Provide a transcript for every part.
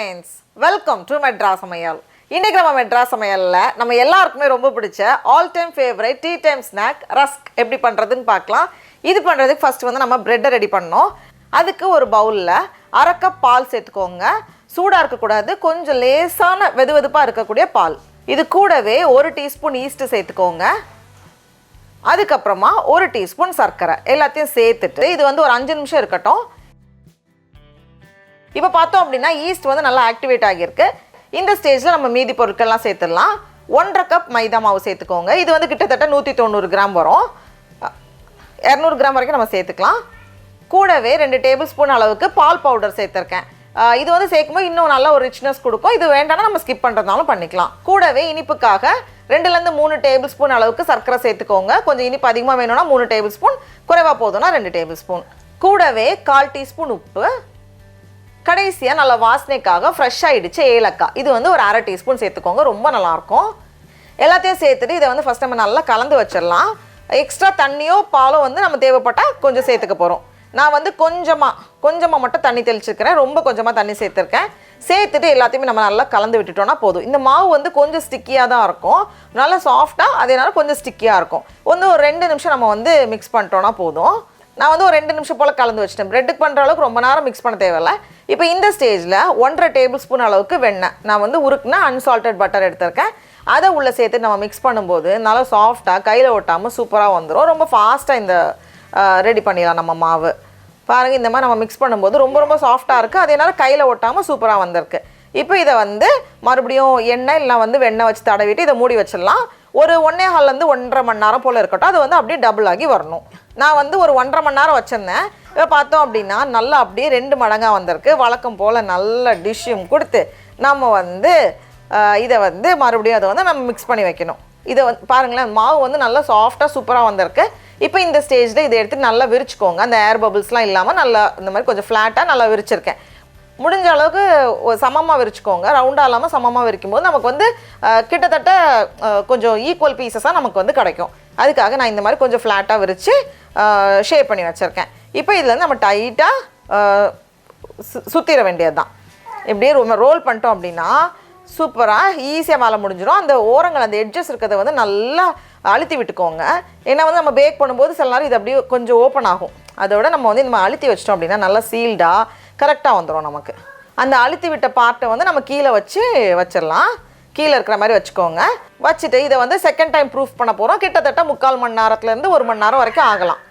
Friends, welcome to Madras சமையல். இன்றைக்கி நம்ம மெட்ராஸ் சமையலில் நம்ம எல்லாருக்குமே ரொம்ப பிடிச்ச all time favourite tea time snack rusk எப்படி பண்ணுறதுன்னு பார்க்கலாம். இது பண்ணுறதுக்கு ஃபஸ்ட்டு வந்து நம்ம ப்ரெட்டை ரெடி பண்ணோம். அதுக்கு ஒரு பவுலில் அரை கப் பால் சேர்த்துக்கோங்க. சூடாக இருக்கக்கூடாது, கொஞ்சம் லேசான வெதுவெதுப்பாக இருக்கக்கூடிய பால். இது கூடவே 1 டீஸ்பூன் ஈஸ்ட்டு சேர்த்துக்கோங்க. அதுக்கப்புறமா 1 டீஸ்பூன் சர்க்கரை எல்லாத்தையும் சேர்த்துட்டு இது வந்து ஒரு 5 நிமிஷம் இருக்கட்டும். இப்போ பார்த்தோம் அப்படின்னா ஈஸ்ட் வந்து நல்லா ஆக்டிவேட் ஆகியிருக்கு. இந்த ஸ்டேஜில் நம்ம மீதி பொருட்கள்லாம் சேர்த்துடலாம். 1.5 கப் மைதா மாவு சேர்த்துக்கோங்க. இது வந்து கிட்டத்தட்ட 190 கிராம் வரும். 200 கிராம் வரைக்கும் நம்ம சேர்த்துக்கலாம். கூடவே 2 டேபிள் ஸ்பூன் அளவுக்கு பால் பவுடர் சேர்த்துருக்கேன். இது வந்து சேர்க்கும்போது இன்னும் நல்ல ஒரு ரிச்னஸ் கொடுக்கும். இது வேண்டாம்னா நம்ம ஸ்கிப் பண்ணுறதுனாலும் பண்ணிக்கலாம். கூடவே இனிப்புக்காக 2லேருந்து 3 டேபிள் ஸ்பூன் அளவுக்கு சர்க்கரை சேர்த்துக்கோங்க. கொஞ்சம் இனிப்பு அதிகமாக வேணும்னா 3 டேபிள் ஸ்பூன், குறைவாக போதும்னா 2 டேபிள் ஸ்பூன். கூடவே 1/4 டீஸ்பூன் உப்பு. கடைசியாக நல்லா வாசனைக்காக ஃப்ரெஷ்ஷாக இடித்த ஏலக்காய், இது வந்து ஒரு 1/2 டீஸ்பூன் சேர்த்துக்கோங்க. ரொம்ப நல்லாயிருக்கும். எல்லாத்தையும் சேர்த்துட்டு இதை வந்து ஃபஸ்ட் நம்ம நல்லா கலந்து வச்சிடலாம். எக்ஸ்ட்ரா தண்ணியோ பாலோ வந்து நம்ம தேவைப்பட்டால் கொஞ்சம் சேர்த்துக்க போகிறோம். நான் வந்து கொஞ்சமாக மட்டும் தண்ணி தெளிச்சிருக்கிறேன். ரொம்ப கொஞ்சமாக தண்ணி சேர்த்துருக்கேன். சேர்த்துட்டு எல்லாத்தையுமே நம்ம நல்லா கலந்து விட்டுட்டோம்னா போதும். இந்த மாவு வந்து கொஞ்சம் ஸ்டிக்கியாக தான் இருக்கும், நல்லா சாஃப்டாக, அதனால கொஞ்சம் ஸ்டிக்கியாக இருக்கும். ஒரு 2 நிமிஷம் நம்ம வந்து மிக்ஸ் பண்ணிட்டோன்னா போதும். நான் வந்து ஒரு 2 நிமிஷம் போல் கலந்து வச்சிட்டேன். ப்ரெட்டுக்கு பண்ணுற அளவுக்கு ரொம்ப நேரம் மிக்ஸ் பண்ண தேவையில்லை. இப்போ இந்த ஸ்டேஜில் 1.5 டேபிள் ஸ்பூன் அளவுக்கு வெண்ணெய், நான் வந்து உருக்குனா அன்சால்டட் பட்டர் எடுத்திருக்கேன், அதை உள்ளே சேர்த்து நம்ம மிக்ஸ் பண்ணும்போது நல்லா சாஃப்டாக கையில் ஒட்டாமல் சூப்பராக வந்துடும். ரொம்ப ஃபாஸ்ட்டாக இந்த ரெடி பண்ணிடலாம் நம்ம மாவு. பாருங்கள், இந்த மாதிரி நம்ம மிக்ஸ் பண்ணும்போது ரொம்ப சாஃப்டாக இருக்குது, அதனால கையில் ஒட்டாமல் சூப்பராக வந்திருக்கு. இப்போ இதை வந்து மறுபடியும் எண்ணெய் இல்லை வந்து வெண்ணெய் வச்சு தடவிட்டு இதை மூடி வச்சிடலாம். ஒரு 1.5 1.5 மணி நேரம் போல் இருக்கட்டும். அது வந்து அப்படியே டபுள் ஆகி வரணும். நான் வந்து ஒரு 1.5 மணி நேரம் வச்சுருந்தேன். இப்போ பார்த்தோம் அப்படின்னா நல்லா அப்படியே 2 மடங்காக வந்திருக்கு. வழக்கம் போல் நல்ல டிஷ்ஷும் கொடுத்து நம்ம வந்து இதை வந்து மறுபடியும் அதை வந்து நம்ம மிக்ஸ் பண்ணி வைக்கணும். இதை வந்து பாருங்களேன், மாவு வந்து நல்லா சாஃப்டாக சூப்பராக வந்திருக்கு. இப்போ இந்த ஸ்டேஜில் இதை எடுத்து நல்லா விரிச்சுக்கோங்க. அந்த ஏர் பபிள்ஸ்லாம் இல்லாமல் நல்லா இந்த மாதிரி கொஞ்சம் ஃப்ளாட்டாக நல்லா விரிச்சிருக்கேன். முடிஞ்ச அளவுக்கு சமமாக விரிச்சுக்கோங்க. ரவுண்டாக இல்லாமல் சமமாக விரிக்கும் போது நமக்கு வந்து கிட்டத்தட்ட கொஞ்சம் ஈக்குவல் பீசஸாக நமக்கு வந்து கிடைக்கும். அதுக்காக நான் இந்த மாதிரி கொஞ்சம் ஃப்ளாட்டாக விரித்து ஷேப் பண்ணி வச்சுருக்கேன். இப்போ இதுலேருந்து நம்ம டைட்டாக சுற்றிட வேண்டியது தான். இப்படியே ரோல் பண்ணிட்டோம் அப்படின்னா சூப்பராக ஈஸியாக வேலை முடிஞ்சிடும். அந்த ஓரங்கள் அந்த எட்ஜஸ் இருக்கிறத வந்து நல்லா அழுத்தி விட்டுக்கோங்க. ஏன்னா வந்து நம்ம பேக் பண்ணும்போது சில நேரம் இது அப்படியே கொஞ்சம் ஓப்பன் ஆகும். அதோட நம்ம வந்து நம்ம அழுத்தி வச்சிட்டோம் அப்படின்னா நல்லா சீல்டாக கரெக்டாக வந்துடும். நமக்கு அந்த அழுத்தி விட்ட பார்ட்டை வந்து நம்ம கீழே வச்சிடலாம். கீழே இருக்கிற மாதிரி வச்சுக்கோங்க. வச்சுட்டு இதை வந்து செகண்ட் டைம் ப்ரூஃப் பண்ண போகிறோம். கிட்டத்தட்ட 3/4 மணி நேரத்துலேருந்து 1 மணி நேரம் வரைக்கும் ஆகலாம்.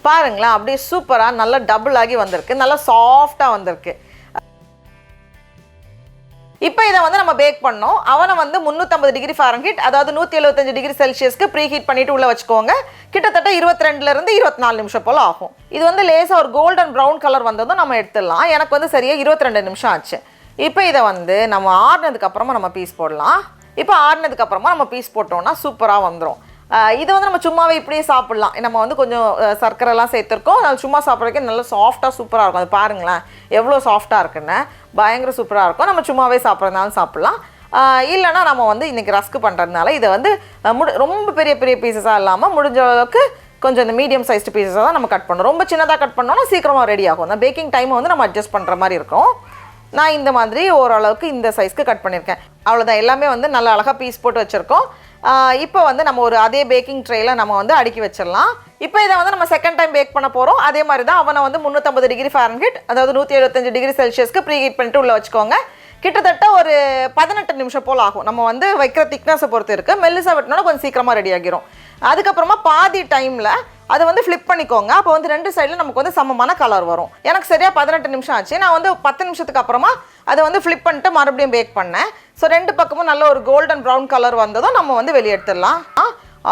பாருங்களேன், அப்படியே சூப்பராக நல்லா டபுள் ஆகி வந்திருக்கு, நல்லா சாஃப்டாக வந்திருக்கு. இப்போ இதை வந்து நம்ம பேக் பண்ணோம். அவனை வந்து 350 டிகிரி ஃபாரன்ஹீட், அதாவது 175 டிகிரி செல்சியஸ்க்கு ப்ரீ ஹீட் பண்ணிவிட்டு உள்ளே வச்சுக்கோங்க. கிட்டத்தட்ட 22லேருந்து 24 நிமிஷம் போல் ஆகும். இது வந்து லேசாக ஒரு கோல்டன் ப்ரௌன் கலர் வந்ததும் நம்ம எடுத்துடலாம். எனக்கு வந்து சரியாக 22 நிமிஷம் ஆச்சு. இப்போ இதை வந்து நம்ம ஆறுனதுக்கப்புறமா நம்ம பீஸ் போடலாம். இப்போ ஆறுனதுக்கப்புறமா நம்ம பீஸ் போட்டோம்னா சூப்பராக வந்துடும். இதை வந்து நம்ம சும்மாவே இப்படியே சாப்பிட்லாம். நம்ம வந்து கொஞ்சம் சர்க்கரைலாம் சேர்த்துருக்கோம். அது சும்மா சாப்பிட்றதுக்கே நல்லா சாஃப்டாக சூப்பராக இருக்கும். அது பாருங்களேன் எவ்வளோ சாஃப்டாக இருக்குன்னு, பயங்கர சூப்பராக இருக்கும். நம்ம சும்மாவே சாப்பிட்றதுனாலும் சாப்பிட்லாம். இல்லைனா நம்ம வந்து இன்றைக்கி ரஸ்க்கு பண்ணுறதுனால இதை வந்து ரொம்ப பெரிய பீசஸாக இல்லாமல் முடிஞ்ச அளவுக்கு கொஞ்சம் இந்த மீடியம் சைஸ்டு பீசஸாக தான் நம்ம கட் பண்ணணும். ரொம்ப சின்னதாக கட் பண்ணோன்னா சீக்கிரமாக ரெடி ஆகும். அந்த பேக்கிங் டைமை வந்து நம்ம அட்ஜஸ்ட் பண்ணுற மாதிரி இருக்கும். நான் இந்த மாதிரி ஓரளவுக்கு இந்த சைஸ்க்கு கட் பண்ணியிருக்கேன். அவ்வளோதான். எல்லாமே வந்து நல்லா அழகாக பீஸ் போட்டு வச்சுருக்கோம். இப்போ வந்து நம்ம ஒரு அதே பேக்கிங் ட்ரேயில் நம்ம வந்து அடுக்கி வச்சிடலாம். இப்போ இதை வந்து நம்ம செகண்ட் டைம் பேக் பண்ண போகிறோம். அதே மாதிரி தான் அவனை வந்து 350 டிகிரி ஃபாரன்ஹீட், அதாவது 175 டிகிரி செல்சியஸ்க்கு ப்ரீ ஹீட் பண்ணிட்டு உள்ளே வச்சுக்கோங்க. கிட்டத்தட்ட ஒரு 18 நிமிஷம் போல் ஆகும். நம்ம வந்து வைக்கிற திக்னஸை பொறுத்து இருக்குது. மெல்லிசாக வெட்டினோன்னா கொஞ்சம் சீக்கிரமாக ரெடி ஆகிரும். அதுக்கப்புறமா பாதி டைமில் அதை வந்து ஃப்ளிப் பண்ணிக்கோங்க. அப்போ வந்து 2 சைடில் நமக்கு வந்து சமமான கலர் வரும். எனக்கு சரியாக 18 நிமிஷம் ஆச்சு. நான் வந்து 10 நிமிஷத்துக்கு அப்புறமா அதை வந்து ஃப்ளிப் பண்ணிட்டு மறுபடியும் பேக் பண்ணேன். ஸோ 2 பக்கமும் நல்ல ஒரு கோல்டன் ப்ரௌன் கலர் வந்ததும் நம்ம வந்து வெளியே எடுத்துடலாம்.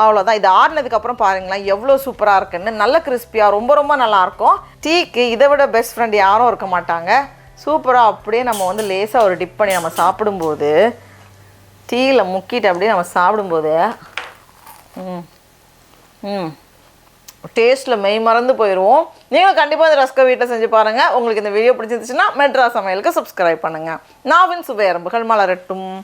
அவ்வளோதான். இது ஆறுனதுக்கப்புறம் பாருங்களேன் எவ்வளோ சூப்பராக இருக்குன்னு, நல்ல கிறிஸ்பியாக ரொம்ப நல்லாயிருக்கும். டீக்கு இதை விட பெஸ்ட் ஃப்ரெண்ட் யாரும் இருக்க மாட்டாங்க. சூப்பராக அப்படியே நம்ம வந்து லேசாக ஒரு டிப் பண்ணி நம்ம சாப்பிடும்போது, டீயில் முக்கிட்டு அப்படியே நம்ம சாப்பிடும்போது டேஸ்ட்டில் மெய் மறந்து போயிடுவோம். நீங்கள் கண்டிப்பாக இந்த ரஸ்கை வீட்டில் செஞ்சு பாருங்கள். உங்களுக்கு இந்த வீடியோ பிடிச்சிருந்துச்சுன்னா மெட்ராஸ் சமையலுக்கு சப்ஸ்கிரைப் பண்ணுங்கள். நாவின் சுவை எறும்புகள் மலரட்டும்.